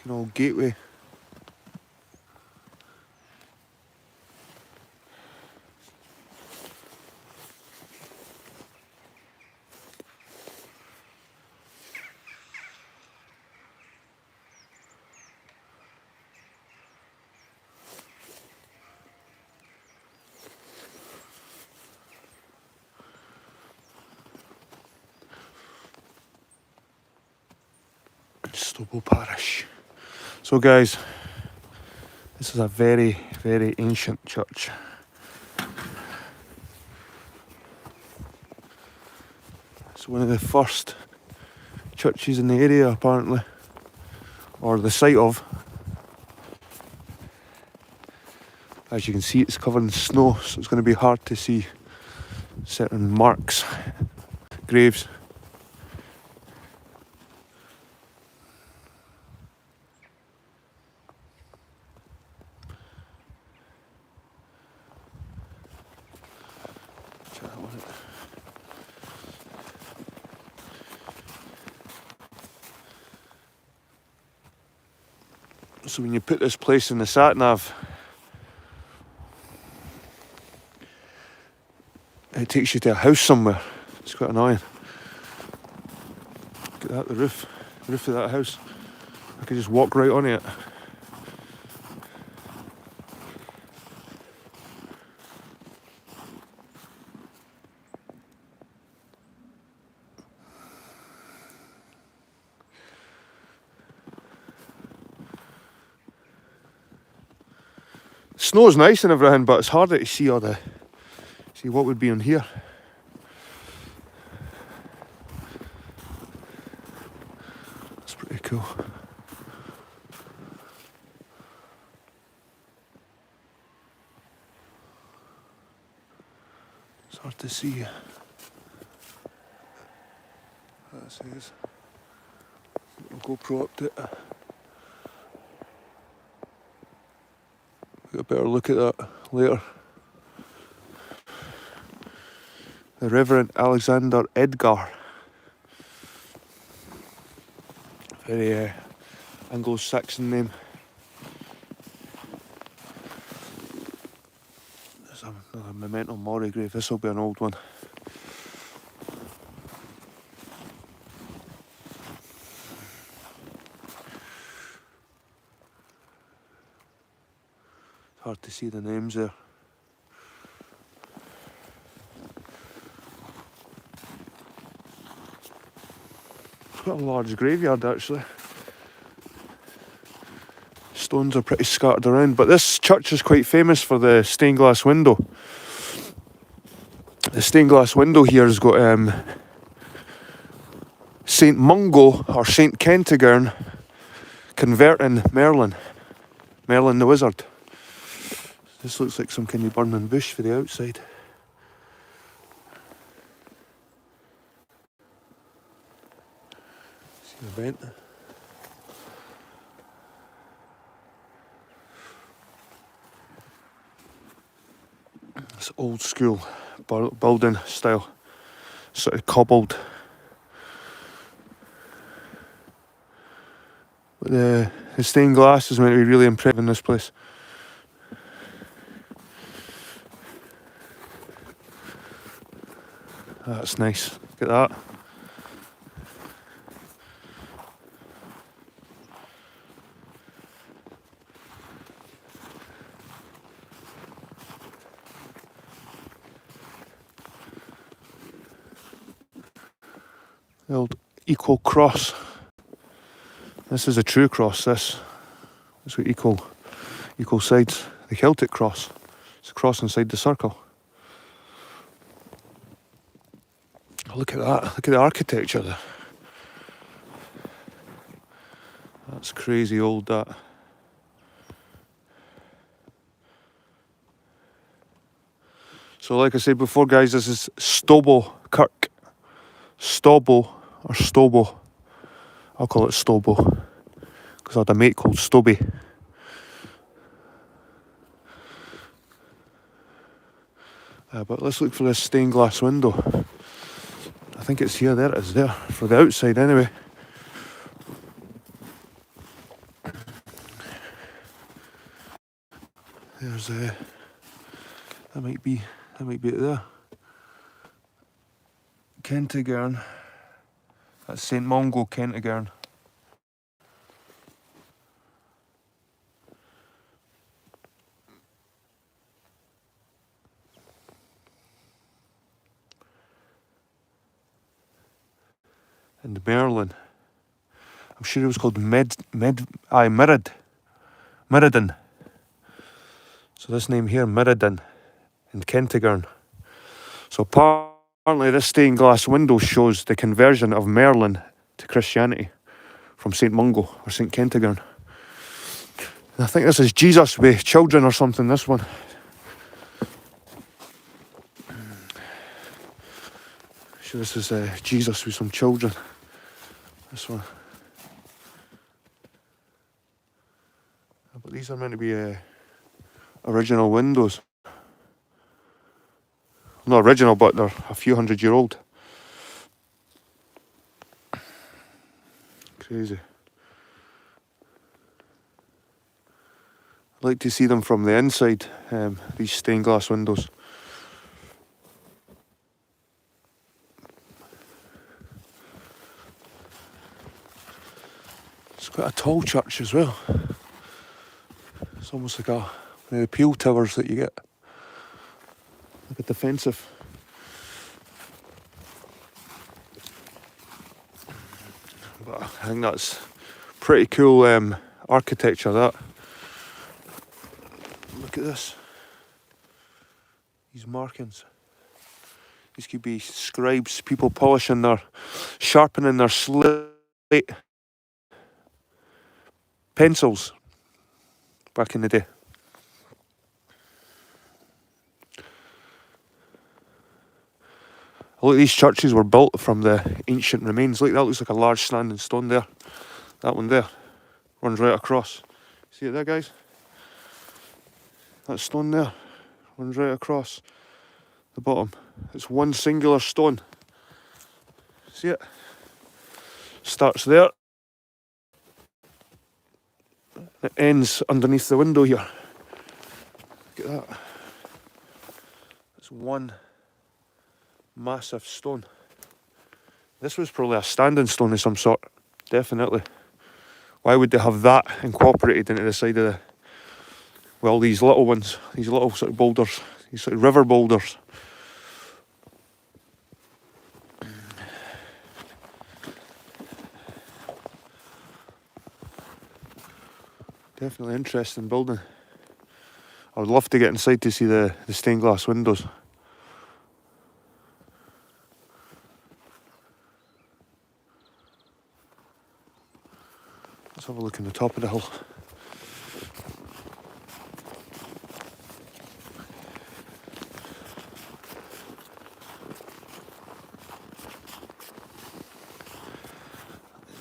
an old gateway. Stobo parish. So guys, this is a very, very ancient church. It's one of the first churches in the area apparently, or the site of. As you can see, it's covered in snow, so it's going to be hard to see certain marks, graves. So when you put this place in the sat nav, it takes you to a house somewhere. It's quite annoying. Look at that, the roof of that house. I could just walk right on it. Snow's nice and everything, but it's harder to see see what would be on here. That's pretty cool. It's hard to see. That says GoPro up to it. Get a better look at that later. The Reverend Alexander Edgar. Very Anglo-Saxon name. There's another memento mori grave. This will be an old one. Hard to see the names there. It's quite a large graveyard actually. Stones are pretty scattered around, but this church is quite famous for the stained glass window. The stained glass window here has got Saint Mungo or Saint Kentigern converting Merlin the wizard. This looks like some kind of burning bush for the outside. See the vent. It's old school building style, sort of cobbled. But the stained glass is meant to be really impressive in this place. That's nice. Look at that. The old equal cross. This is a true cross, this. It's got equal sides. The Celtic cross. It's a cross inside the circle. Oh, look at that. Look at the architecture there. That's crazy old, that. So like I said before guys, this is Stobo, Kirk. Stobo or Stobo. I'll call it Stobo because I had a mate called Stoby. But let's look for this stained glass window. I think it's here. There it is there, for the outside anyway. there's that might be it there. Kentigern. That's St Mungo, Kentigern. And Merlin. I'm sure it was called Meriden. So this name here, Meriden, in Kentigern. So apparently this stained glass window shows the conversion of Merlin to Christianity from St Mungo or St Kentigern. And I think this is Jesus with children or something, this one. Sure, this is Jesus with some children. This one. But these are meant to be original windows. Not original, but they're a few 100-year-old. Crazy. I'd like to see them from the inside, these stained glass windows. It's quite a tall church as well. It's almost like one of the peel towers that you get. Like a defensive. But I think that's pretty cool architecture, that. Look at this. These markings. These could be scribes, people sharpening their slate pencils back in the day. Look, these churches were built from the ancient remains. Look, that looks like a large standing stone there. That one there runs right across. See it there, guys? That stone there runs right across the bottom. It's one singular stone. See it? Starts there. It ends underneath the window here. Look at that. It's one massive stone. This was probably a standing stone of some sort. Definitely. Why would they have that incorporated into the side of these little ones, these little sort of boulders, these sort of river boulders. Definitely interesting building. I would love to get inside to see the stained glass windows. Let's have a look in the top of the hill.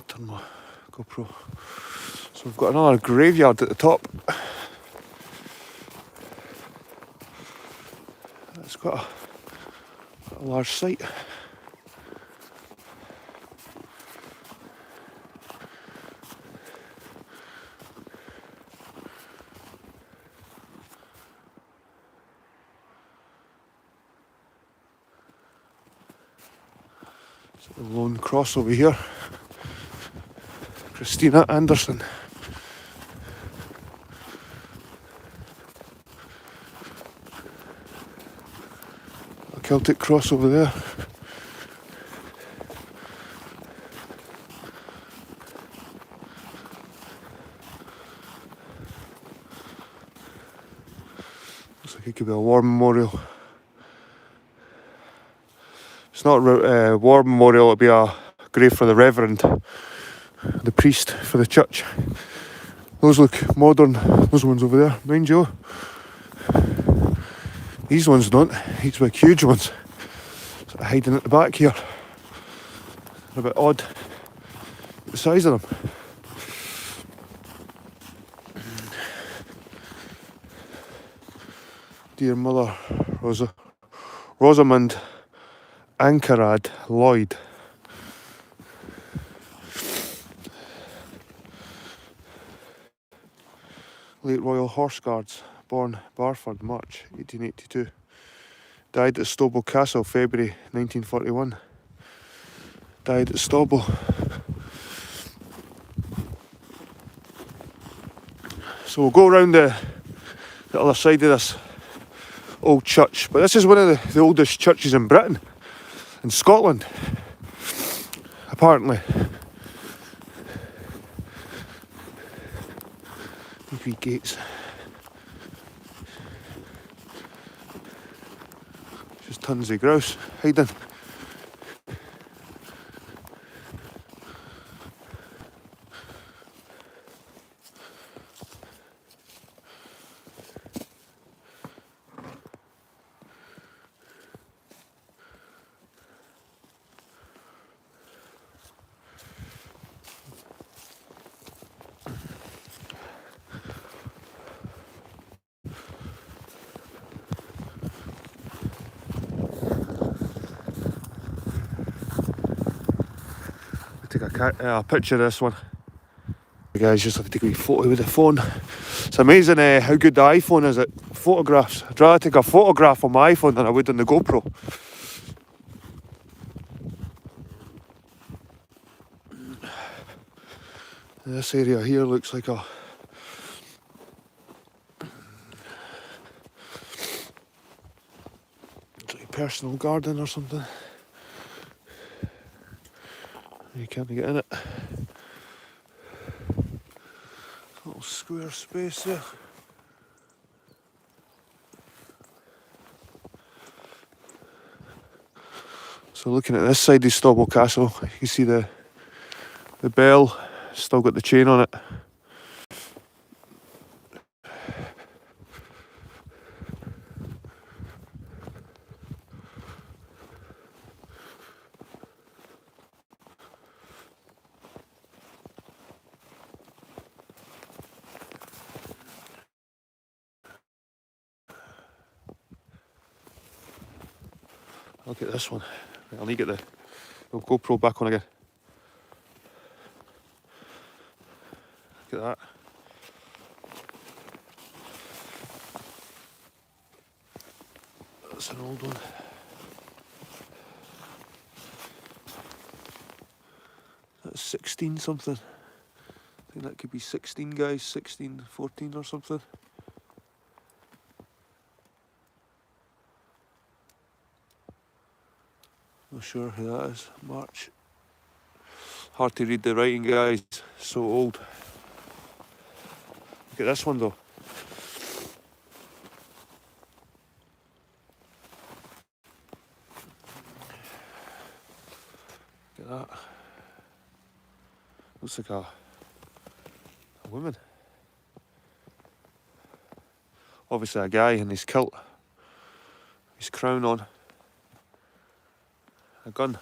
Turn my GoPro. So we've got another graveyard at the top. It's quite a large site. A lone cross over here. Christina Anderson. A Celtic cross over there. Looks like it could be a war memorial. It's not a war memorial, it'll be a grave for the reverend, the priest for the church. Those look modern, those ones over there, mind you. These ones don't, these big huge ones. Sort of hiding at the back here. They're a bit odd, the size of them. Dear Mother Rosamond Ankarad Lloyd. Late Royal Horse Guards, born Barford, March 1882. Died at Stobo Castle, February 1941. Died at Stobo. So we'll go around the other side of this old church. But this is one of the oldest churches in Britain, in Scotland, apparently. Wee gates. Just tons of grouse hiding. Take a picture of this one. You guys just have to take a wee photo with the phone. It's amazing how good the iPhone is at photographs. I'd rather take a photograph on my iPhone than I would on the GoPro. This area here looks like a personal garden or something. You can't get in it. Little square space there. So looking at this side of Stobo Castle, you can see the bell, still got the chain on it. Look at this one. I'll need to get the GoPro back on again. Look at that. That's an old one. That's 16 something. I think that could be 16 guys, 16, 14 or something. Not sure who that is. March. Hard to read the writing, guys. So old. Look at this one though. Look at that. Looks like a woman. Obviously a guy in his kilt. His crown on. A gun.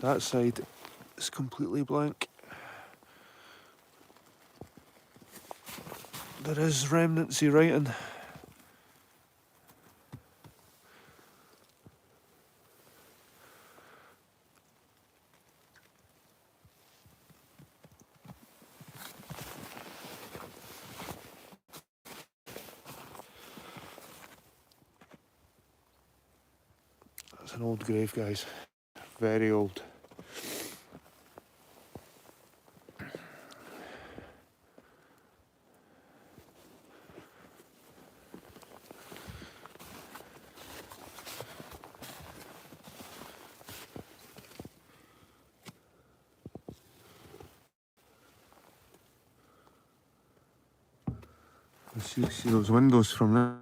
That side is completely blank. There is remnants of writing. That's an old grave, guys. Very old. See those windows from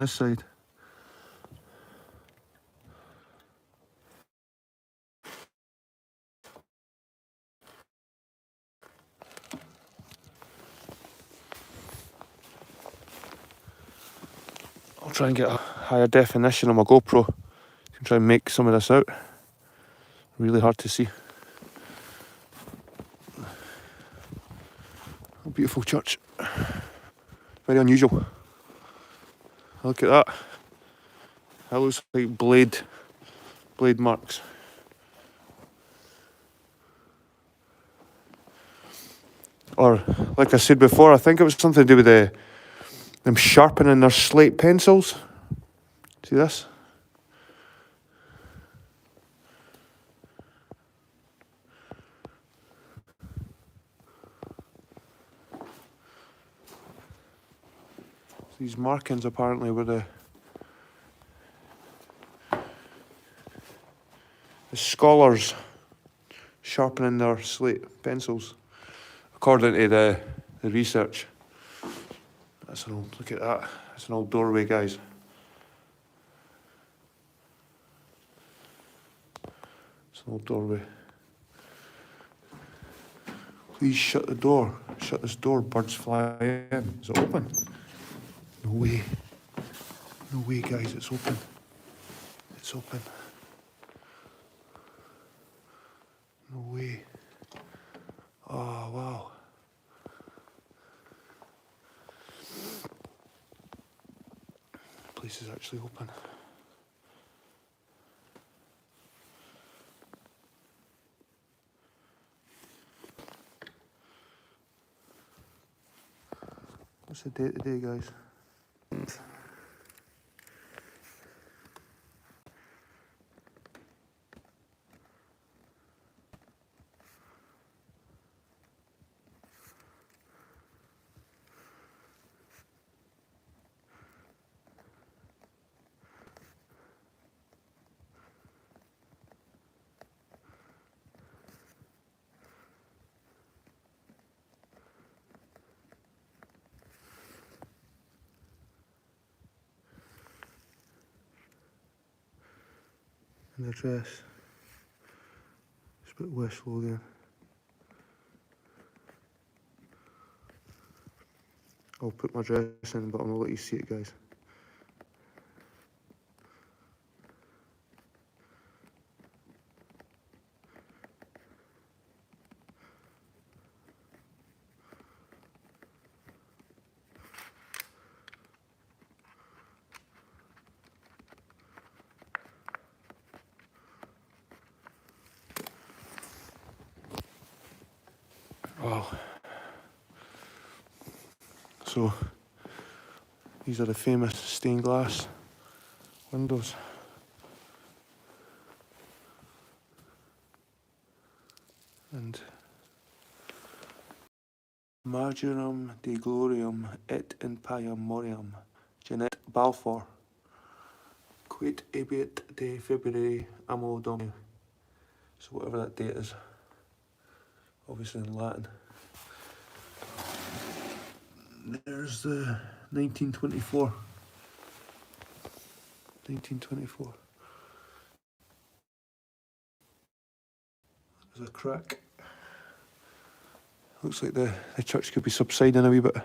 this side. I'll try and get a higher definition on my GoPro. Can try and make some of this out. Really hard to see. A beautiful church. Very unusual. Look at that. That looks like blade marks. Or, like I said before, I think it was something to do with them sharpening their slate pencils. See this? These markings apparently were the scholars sharpening their slate pencils, according to the research. That's an old, look at that. That's an old doorway, guys. It's an old doorway. Please shut the door. Shut this door, birds fly in. Is it open? No way. No way, guys, it's open. It's open. No way. Oh, wow. The place is actually open. What's the date today, guys? And the address. It's a bit wishful again. I'll put my address in, but I'm gonna let you see it, guys. Wow. So, these are the famous stained glass windows. And Marjoram de Gloriam et in Payam Moriam, Jeanette Balfour, quit abit de February Amo Domini. So whatever that date is, obviously in Latin. There's the 1924. 1924. There's a crack. Looks like the church could be subsiding a wee bit.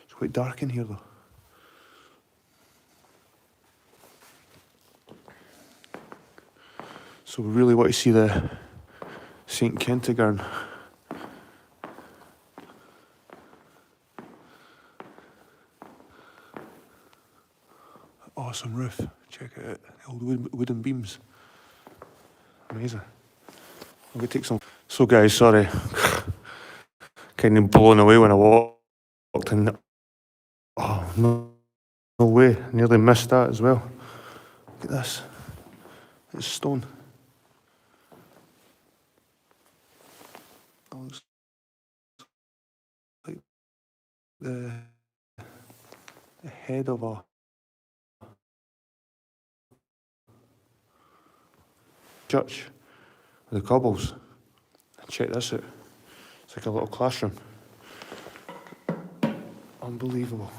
It's quite dark in here though. So we really want to see the St. Kentigern. Awesome roof. Check it out. The old wooden beams. Amazing. I'm gonna take some. So guys, sorry. Kind of blown away when I walked in. Oh, no way. Nearly missed that as well. Look at this. It's stone. It looks like the head of a church with the cobbles. Check this out. It's like a little classroom. Unbelievable.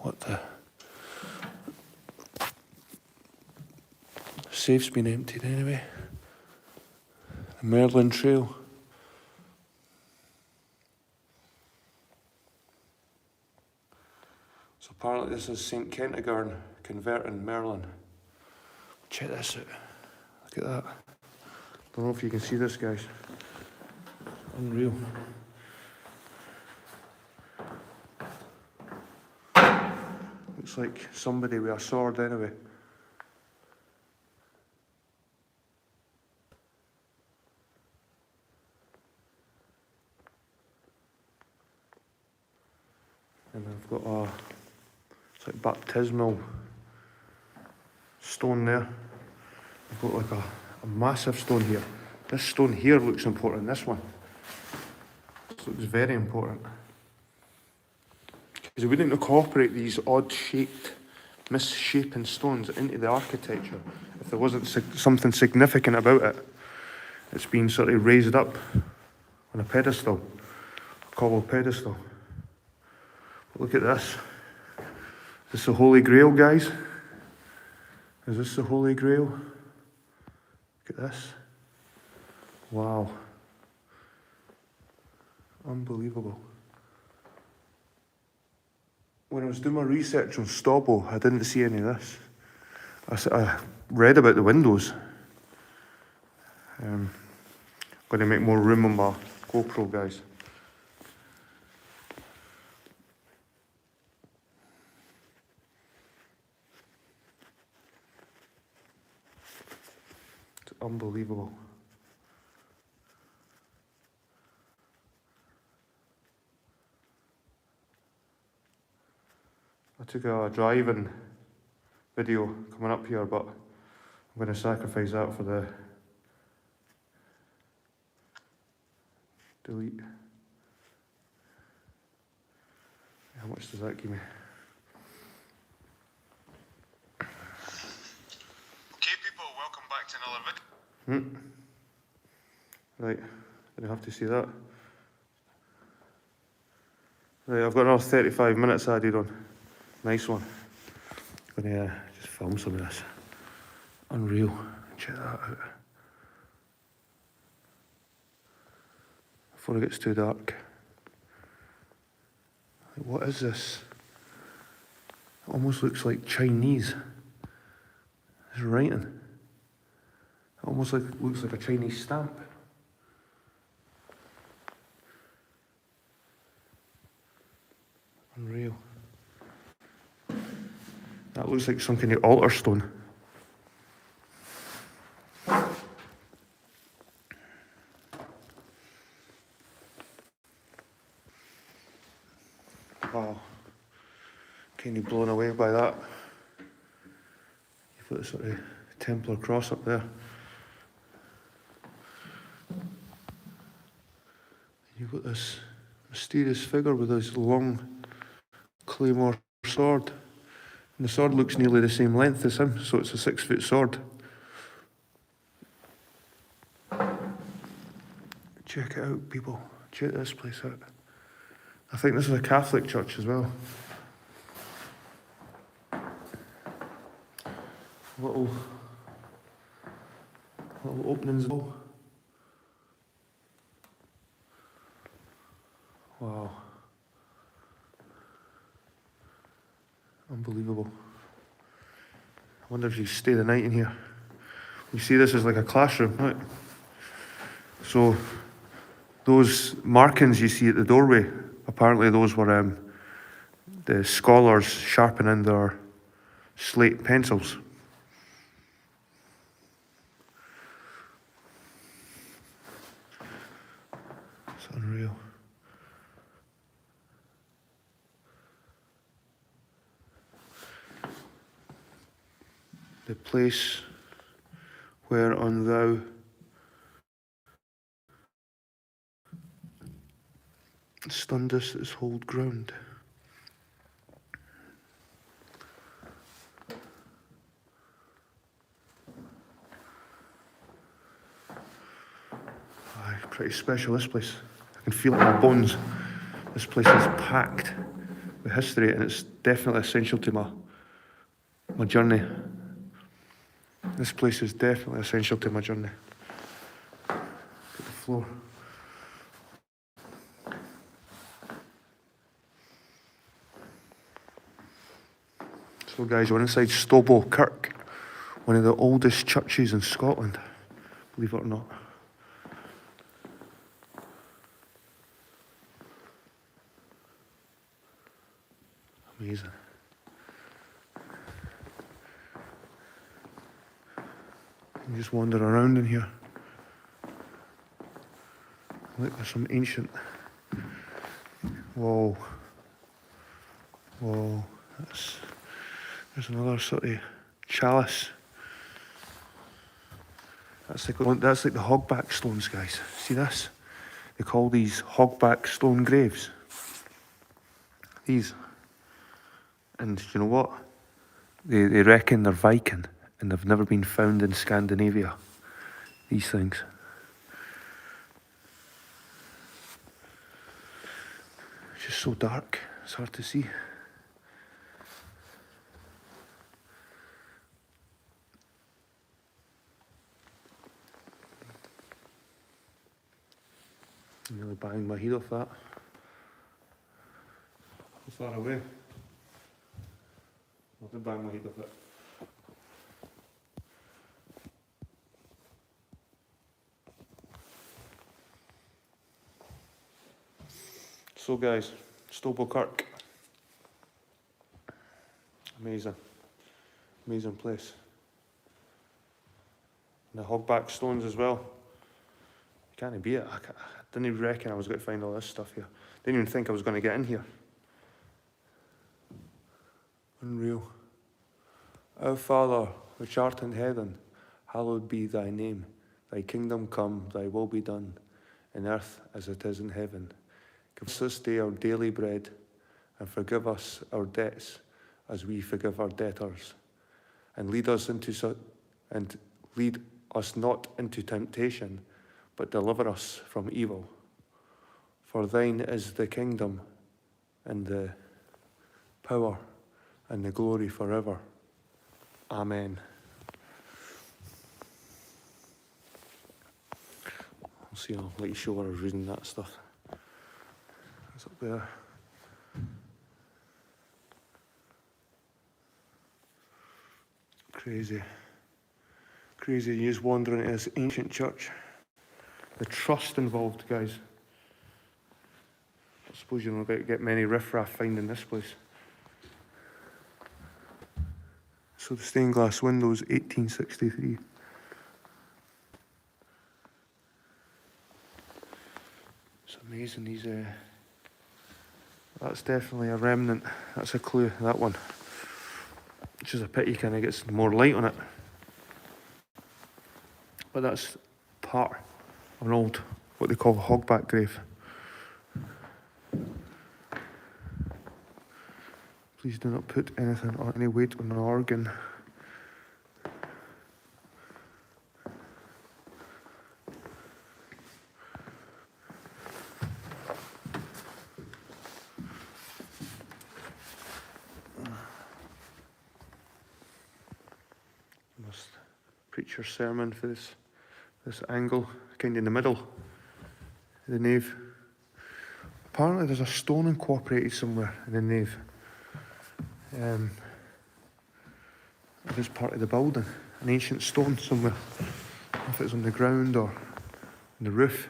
What the? The safe's been emptied anyway. The Merlin Trail. So apparently this is St. Kentigern converting Merlin. Check this out. Look at that. Don't know if you can see this, guys. Unreal. Looks like somebody with a sword anyway. And I've got a, it's like baptismal stone there. I've got like a massive stone here. This stone here looks important, this one. This looks very important. Because we wouldn't incorporate these odd shaped, misshapen stones into the architecture if there wasn't something significant about it. It's been sort of raised up on a pedestal, a cobbled pedestal. But look at this. Is this the Holy Grail, guys? Is this the Holy Grail? Look at this. Wow. Unbelievable. When I was doing my research on Stobo, I didn't see any of this. I read about the windows. I'm going to make more room on my GoPro, guys. It's unbelievable. I took a driving video coming up here, but I'm going to sacrifice that for the delete. How much does that give me? Okay, people, welcome back to another video. Right, didn't have to see that. Right, I've got another 35 minutes added on. Nice one. I'm gonna just film some of this. Unreal. Check that out. Before it gets too dark. What is this? It almost looks like Chinese. It's writing. It almost looks like a Chinese stamp. Unreal. That looks like some kind of altar stone. Wow. Kind of blown away by that. You've got the sort of Templar cross up there. You've got this mysterious figure with this long claymore sword. And the sword looks nearly the same length as him, so it's a 6-foot sword. Check it out, people. Check this place out. I think this is a Catholic church as well. Little openings. Wow. Unbelievable. I wonder if you stay the night in here. You see this is like a classroom, right? So those markings you see at the doorway, apparently those were the scholars sharpening their slate pencils. It's unreal. The place whereon thou standest is hold ground. Pretty special, this place. I can feel it in my bones. This place is packed with history, and it's definitely essential to my journey. This place is definitely essential to my journey. Look at the floor. So guys, we're inside Stobo, Kirk, one of the oldest churches in Scotland, believe it or not. Amazing. You just wander around in here. Look, there's some ancient. Whoa. Whoa, there's another sort of chalice. That's like the hogback stones, guys. See this? They call these hogback stone graves. These. And you know what? They reckon they're Viking and they've never been found in Scandinavia. These things. It's just so dark, it's hard to see. I'm nearly banging my head off that. How far away? I did bang my head off it. So guys, Stobo Kirk. Amazing. Amazing place. And the hogback stones as well. You can't beat it. I didn't even reckon I was going to find all this stuff here. Didn't even think I was going to get in here. Unreal. Our Father, which art in heaven, hallowed be thy name. Thy kingdom come, thy will be done, in earth as it is in heaven. Give us this day our daily bread, and forgive us our debts, as we forgive our debtors. And lead us not into temptation, but deliver us from evil. For thine is the kingdom, and the power, and the glory forever. Amen. I'll let you show where I was reading that stuff. It's up there. Crazy. Crazy. You just wander into this ancient church. The trust involved, guys. I suppose you're not going to get many riffraff finding this place. So the stained glass windows, 1863. It's amazing, these, that's definitely a remnant. That's a clue, that one. Which is a pity, kind of gets more light on it. But that's part of an old, what they call a hogback grave. Please do not put anything or any weight on an organ. Must preach your sermon for this angle, kind of in the middle of the nave. Apparently there's a stone incorporated somewhere in the nave. This part of the building, an ancient stone somewhere. I don't know if it's on the ground or on the roof.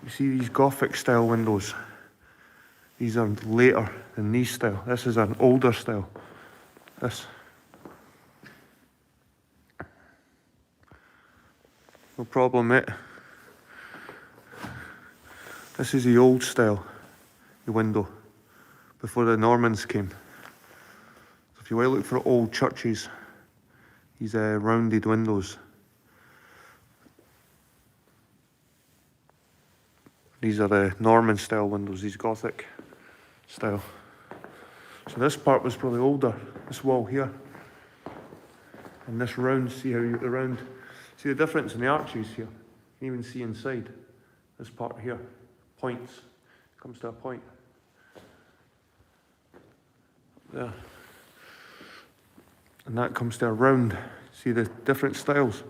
You see these Gothic style windows. These are later than these style. This is an older style. This. No problem, mate. This is the old style, the window, before the Normans came. So if you want to look for old churches, these rounded windows. These are the Norman style windows, these Gothic style. So this part was probably older, this wall here. And this round, see how you get the round, see the difference in the arches here. You can even see inside this part here. Points, comes to a point. There. And that comes to a round. See the different styles?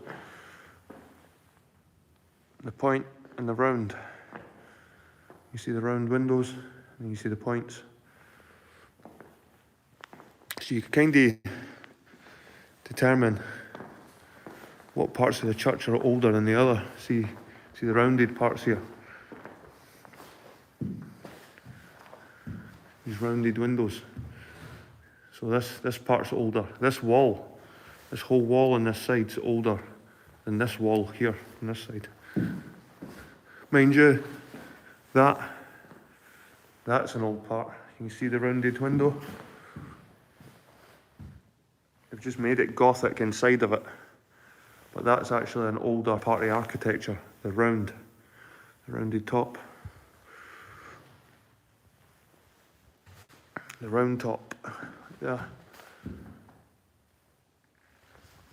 The point and the round. You see the round windows and you see the points. So you can kind of determine what parts of the church are older than the other. See the rounded parts here. These rounded windows. So this part's older. This wall, this whole wall on this side's older than this wall here on this side. Mind you, That's an old part. You can see the rounded window. They've just made it Gothic inside of it. But that's actually an older part of the architecture, the rounded top. The round top, yeah.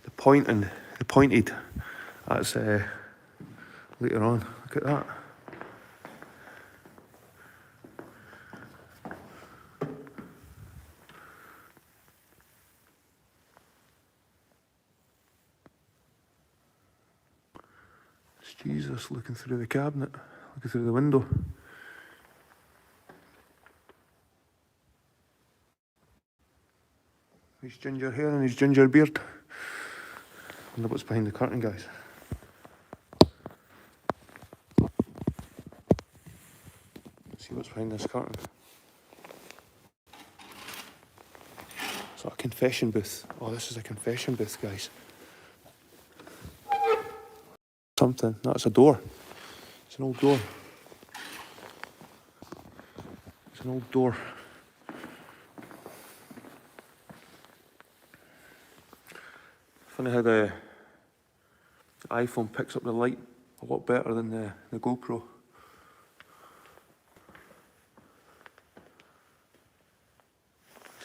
The pointed, that's later on. Look at that. It's Jesus looking through the cabinet, looking through the window. His ginger hair and his ginger beard. Wonder what's behind the curtain, guys. See what's behind this curtain. It's like a confession booth. Oh, this is a confession booth, guys. Something. No, it's a door. It's an old door. It's an old door. Funny how the iPhone picks up the light a lot better than the GoPro.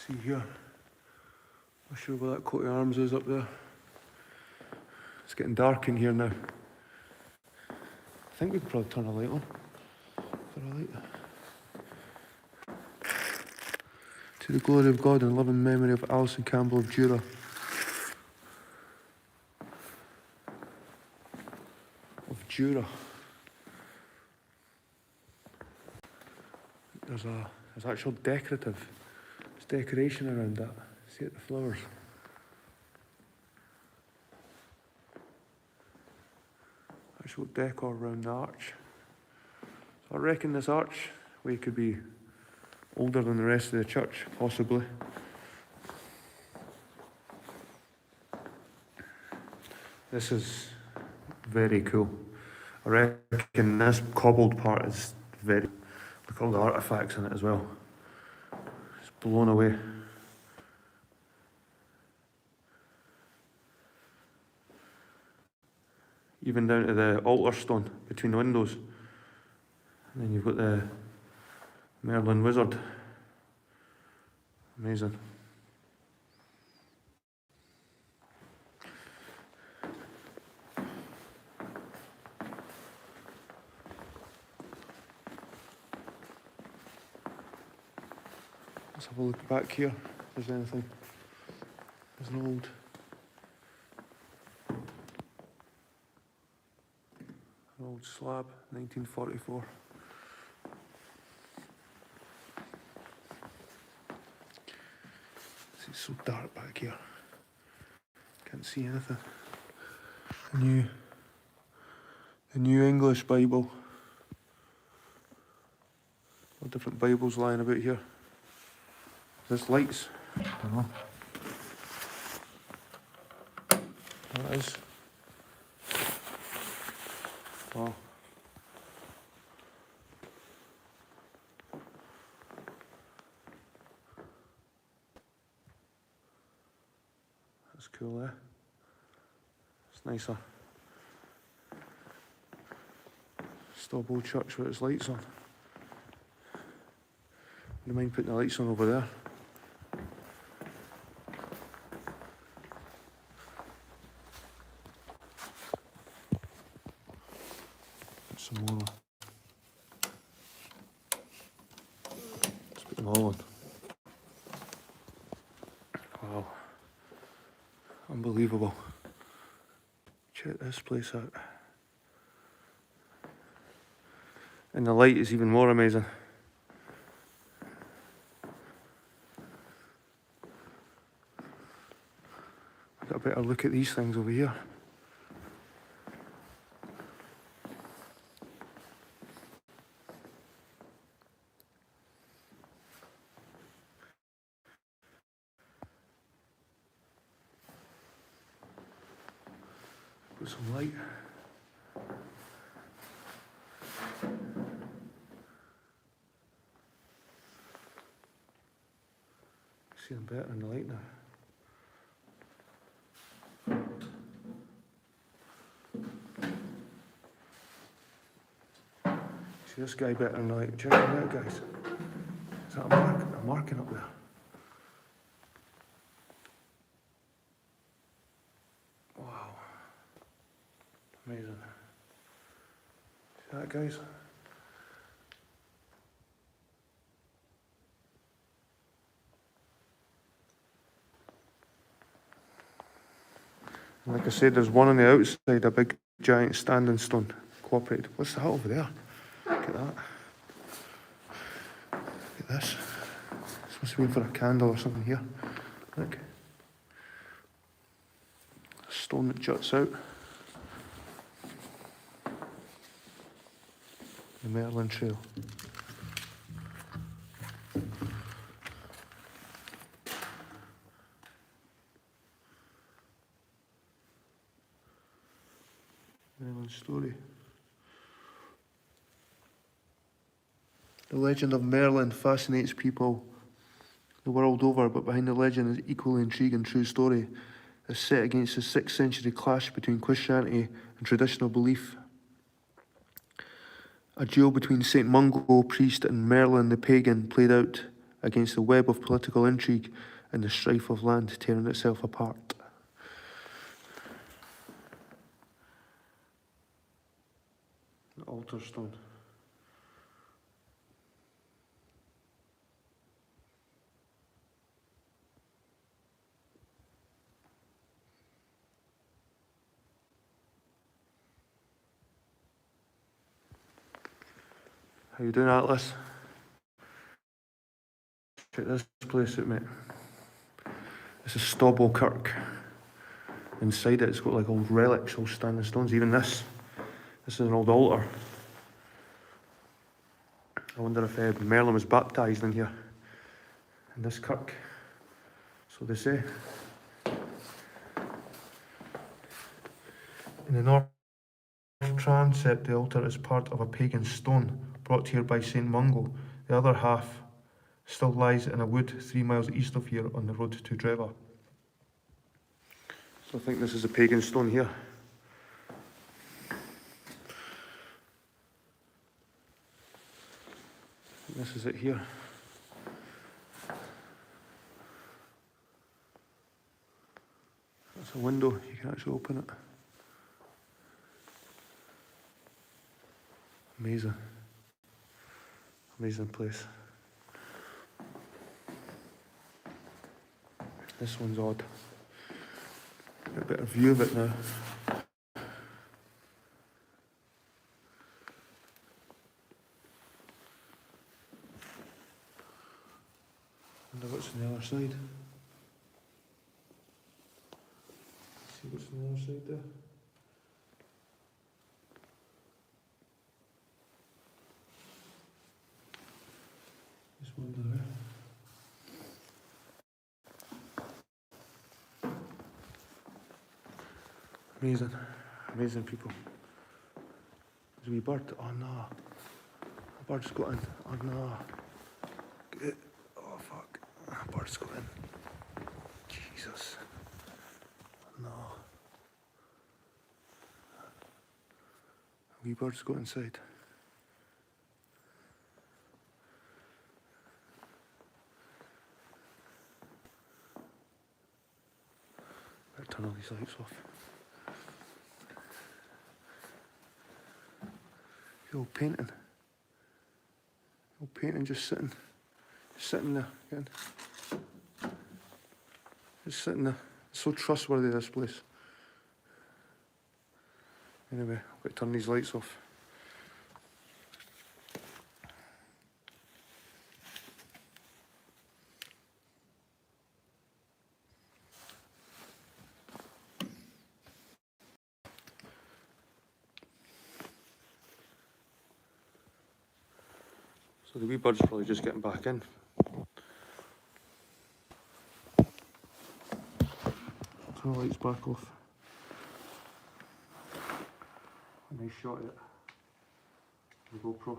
See here. Not sure where that coat of arms is up there. It's getting dark in here now. I think we could probably turn a light on. Is there a light? To the glory of God and loving memory of Alison Campbell of Jura. Of Jura. There's actual decoration around that. See it, the flowers. Actual decor around the arch. So I reckon this archway could be older than the rest of the church, possibly. This is very cool. I reckon this cobbled part is very... Look at all the artefacts in it as well. It's blown away. Even down to the altar stone between the windows. And then you've got the Merlin Wizard. Amazing. Let's have a look back here, if there's anything. There's an old slab, 1944. It's so dark back here. Can't see anything. The New English Bible. What different Bibles lying about here? Is this lights? I don't know. That is. Wow. That's cool, eh? It's nicer. Stobo church with its lights on. Wouldn't mind putting the lights on over there. Some more. Let's put them all on. Wow. Unbelievable. Check this place out. And the light is even more amazing. I've got a better look at these things over here. Put some light. See them better in the light now. See this guy better in the light. Check him out, guys. Is that a marking up there? Wow. Amazing. See that, guys? And like I said, there's one on the outside, a big giant standing stone. Cooperated. What's that over there? Look at that. Look at this. It's supposed to be for a candle or something here. Look. A stone that juts out. The Merlin Trail. Merlin story. The legend of Merlin fascinates people the world over, but behind the legend is equally intriguing true story. It's set against the 6th century clash between Christianity and traditional belief. A duel between Saint Mungo, priest, and Merlin the pagan played out against the web of political intrigue and the strife of land tearing itself apart. The altar stone. How you doing, Atlas? Check this place out, mate. This is Stobo Kirk. Inside it, it's got like old relics, old standing stones. Even this is an old altar. I wonder if Merlin was baptised in here, in this kirk. So they say. In the north transept, the altar is part of a pagan stone brought here by Saint Mungo. The other half still lies in a wood 3 miles east of here on the road to Dreva. So I think this is a pagan stone here. This is it here. That's a window, you can actually open it. Amazing. Amazing place. This one's odd. Get a better view of it now. Wonder what's on the other side. See what's on the other side there. Just wonder there. Amazing, amazing people. There's a wee bird. Oh no. A bird's got in. Oh no. Oh fuck. A bird's got in. Jesus. No. A wee bird's got inside. Better turn all these lights off. The old painting. The old painting just sitting there again. Just sitting there. It's so trustworthy, this place. Anyway, I've got to turn these lights off. So the wee bird's probably just getting back in. Turn the lights back off. A nice shot of it. The GoPro.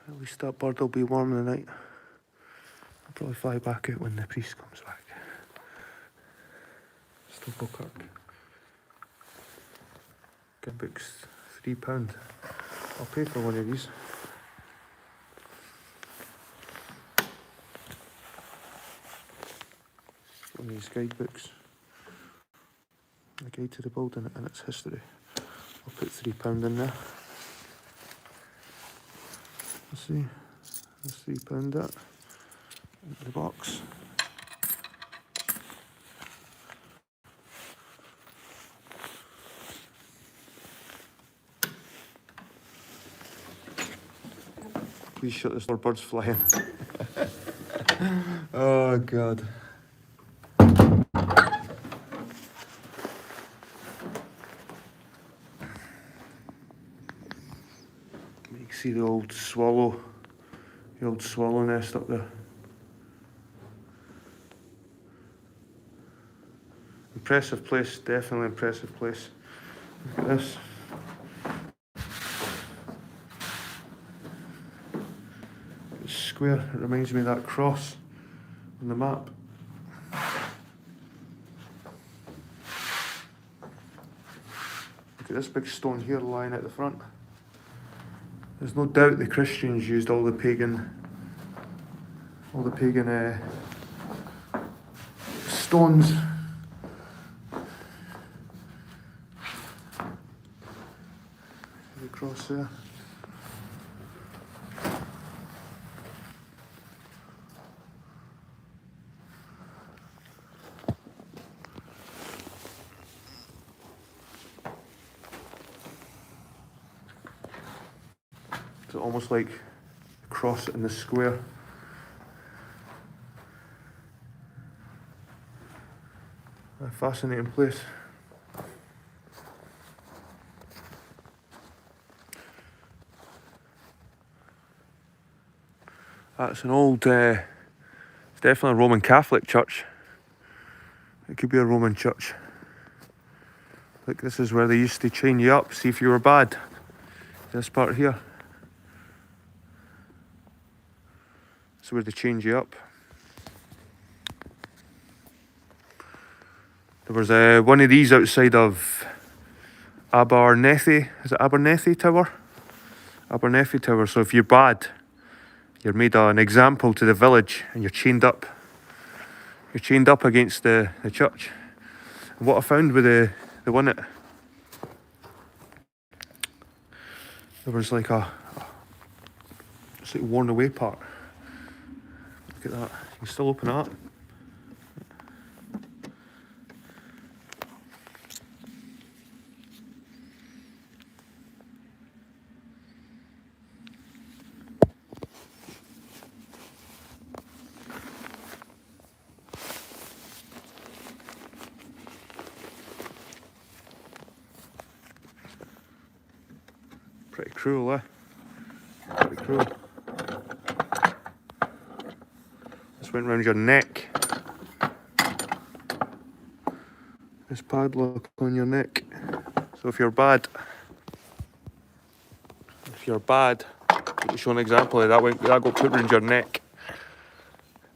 At least that bird will be warm in the night. I'll probably fly back out when the priest comes back. Stobo Kirk. Good books, £3. I'll pay for one of these. One of these guidebooks. The guide to the building and its history. I'll put £3 in there. Let's see. There's £3 that. Into the box. Please shut this door, birds flying. Oh god. You can see the old swallow nest up there. Impressive place, definitely impressive place. Look at this. It's square, it reminds me of that cross on the map. Look at this big stone here lying at the front. There's no doubt the Christians used all the pagan stones. The cross there. It's almost like a cross in the square. A fascinating place. That's an old, it's definitely a Roman Catholic church. It could be a Roman church. Look, this is where they used to chain you up, see if you were bad. This part here. This is where they change you up. There was one of these outside of Abernethy. Is it Abernethy Tower? Abernethy Tower. So if you're bad, you're made an example to the village and you're chained up. You're chained up against the church. And what I found with the one that there was like it's like worn away part. Look at that. You can still open it up. Pretty cruel, eh? Pretty cruel. This went round your neck. This padlock on your neck. So if you're bad, to show an example of that, that got put round your neck.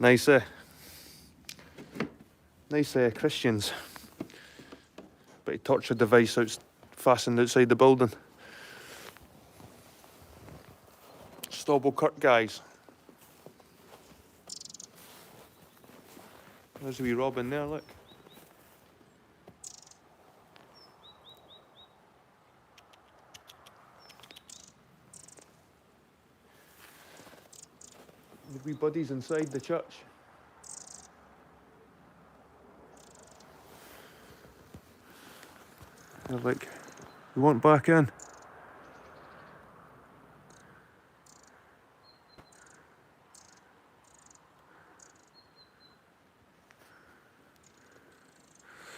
Nice, nice Christians. Bit of torture device fastened outside the building. Stobo Kirk, guys. There's a wee robin there, look. The wee buddies inside the church. They're like, we want back in.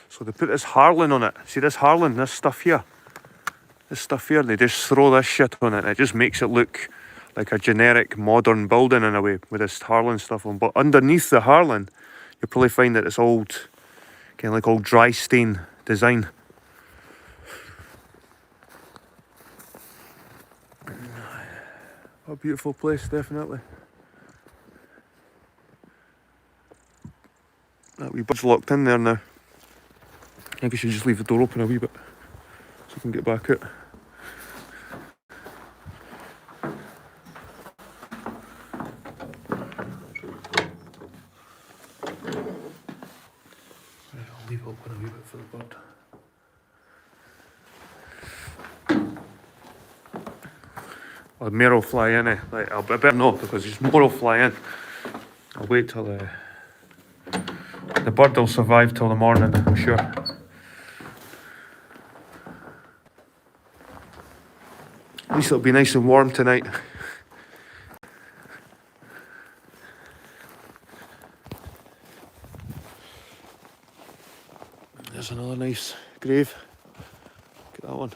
So they put this Harlan on it. See this Harlan, this stuff here? This stuff here, they just throw this shit on it and it just makes it look like a generic modern building in a way with this Harlan stuff on. But underneath the Harlan, you'll probably find that it's old, kind of like old dry stain design. A beautiful place, definitely. That wee bird's locked in there now. I think I should just leave the door open a wee bit so I can get back out. Right, I'll leave it open a wee bit for the bird. Well, more will fly in, like, I better not, because there's more will fly in. I'll wait till the bird will survive till the morning, I'm sure. At least it'll be nice and warm tonight. There's another nice grave. Look at that one.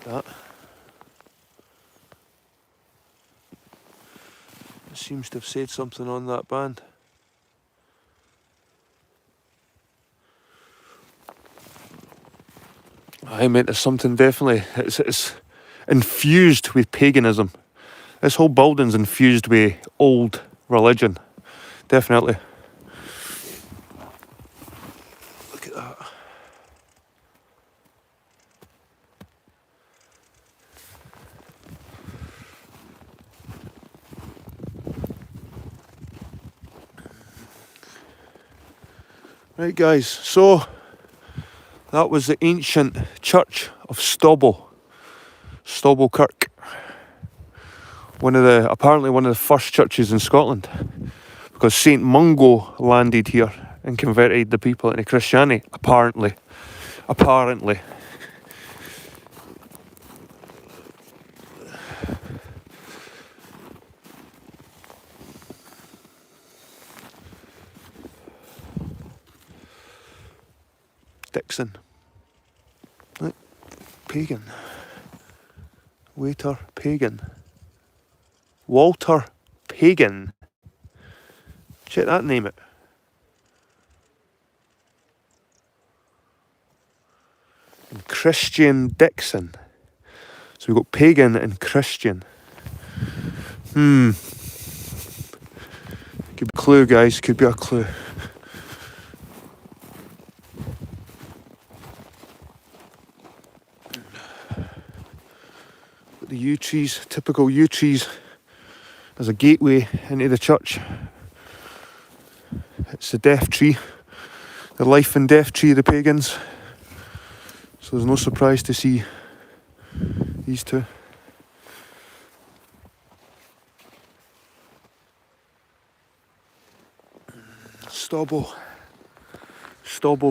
That. It seems to have said something on that band. I meant there's something definitely. It's infused with paganism. This whole building's infused with old religion. Definitely. Look at that. Right guys, so that was the ancient church of Stobo. Stobo Kirk. Apparently one of the first churches in Scotland. Because Saint Mungo landed here and converted the people into Christianity, apparently. Dixon. Right. Pagan. Waiter Pagan. Walter Pagan. Check that name out. And Christian Dixon. So we've got Pagan and Christian. Could be a clue, guys. Could be a clue. The yew trees, typical yew trees, as a gateway into the church. It's the death tree, the life and death tree of the pagans. So there's no surprise to see these two. Stobo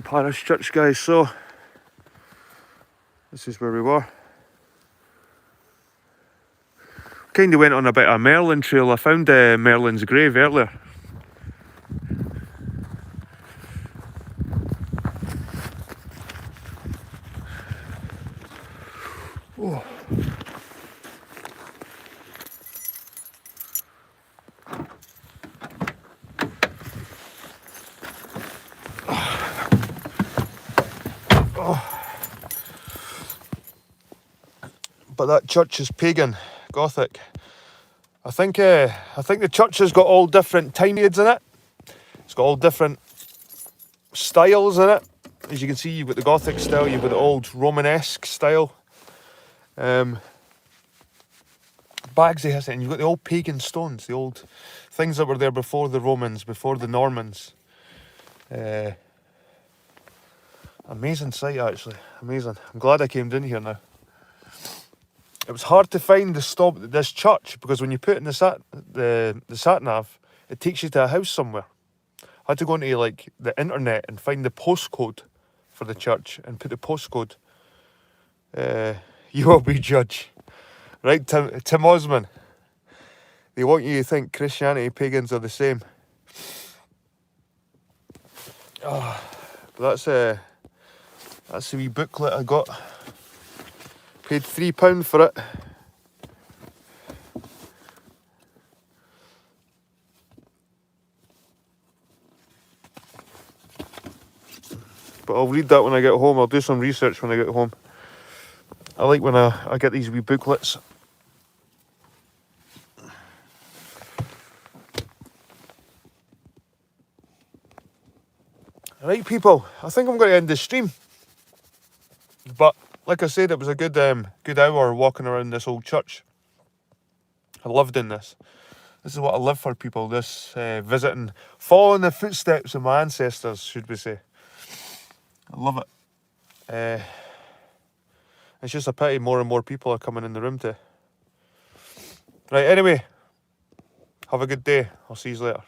Parish Church, guys. So this is where we were. Kind of went on a bit of a Merlin trail. I found Merlin's grave earlier. Oh. But that church is pagan, Gothic. I think the church has got all different time periods in it. It's got all different styles in it. As you can see, you've got the Gothic style, you've got the old Romanesque style. Bags of history, and you've got the old pagan stones, the old things that were there before the Romans, before the Normans. Amazing sight, actually. Amazing. I'm glad I came down here now. It was hard to find this church, because when you put in the sat nav, it takes you to a house somewhere. I had to go into like the internet and find the postcode for the church and put the postcode. You will be judge. Right, Tim Osman. They want you to think Christianity and pagans are the same. But that's the wee booklet I got. Paid £3 for it. but I'll read that when I get home. I'll do some research when I get home. I like when I get these wee booklets. Right, people, I think I'm going to end the stream. But like I said, it was a good hour walking around this old church. I loved doing this. This is what I live for, people. This visiting, following the footsteps of my ancestors, should we say. I love it. It's just a pity more and more people are coming in the room to. Right, anyway, have a good day. I'll see you later.